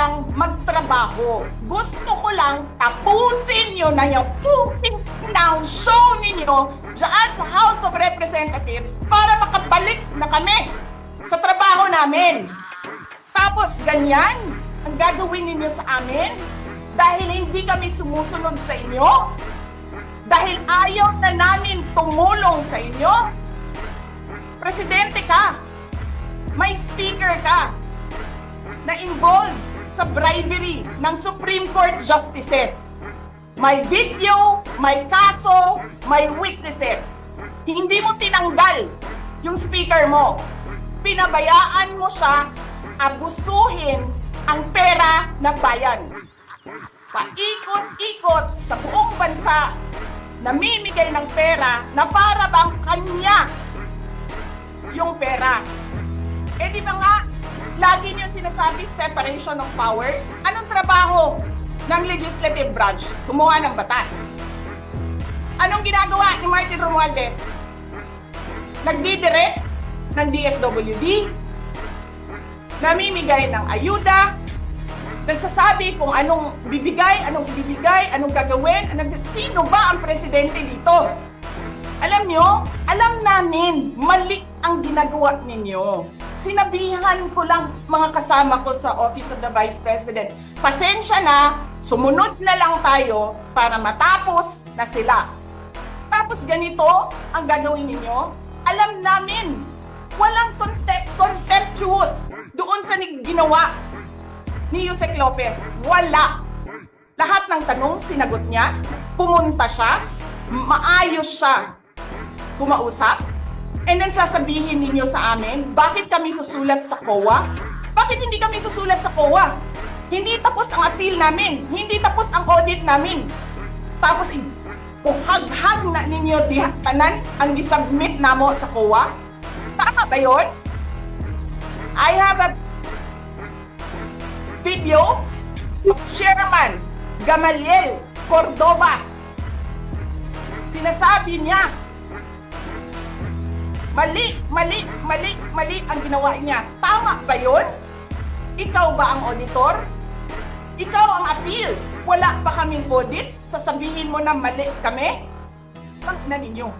lang magtrabaho. Gusto ko lang tapusin nyo na yung ng show ninyo dyan sa House of Representatives para makabalik na kami sa trabaho namin. Tapos ganyan ang gagawin ninyo sa amin dahil hindi kami sumusunod sa inyo? Dahil ayaw na namin tumulong sa inyo? Presidente ka, may speaker ka na involved sa bribery ng Supreme Court justices. May video, may kaso, may witnesses. Hindi mo tinanggal yung speaker mo. Pinabayaan mo siya abusuhin ang pera ng bayan. Paikot-ikot sa buong bansa, namimigay ng pera na para bang kanya yung pera. Eh di ba nga, lagi niyo sinasabi separation of powers? Anong trabaho ng legislative branch? Gumawa ng batas. Anong ginagawa ni Martin Romualdez? Nagdidirect ng DSWD, namimigay ng ayuda, nagsasabi kung anong bibigay, anong ibibigay, anong gagawin, sino ba ang presidente dito? Alam nyo, alam namin, mali ang ginagawa ninyo. Sinabihan ko lang mga kasama ko sa Office of the Vice President, pasensya na, sumunod na lang tayo para matapos na sila. Tapos ganito ang gagawin ninyo, alam namin, walang contemptuous doon sa ginawa ni Yusek Lopez. Wala. Lahat ng tanong, sinagot niya, pumunta siya, maayos siya kumausap, and then sasabihin ninyo sa amin, bakit kami susulat sa COA? Bakit hindi kami susulat sa COA? Hindi tapos ang appeal namin, hindi tapos ang audit namin. Tapos buhag-hag na ninyo dihatanan ang disubmit namo sa COA? Tama ba yun? I have a video of Chairman Gamaliel Cordoba. Sinasabi niya, mali ang ginawa niya. Tama ba yun? Ikaw ba ang auditor? Ikaw ang appeal? Wala pa kaming audit? Sasabihin mo na mali kami? Tangina ninyo.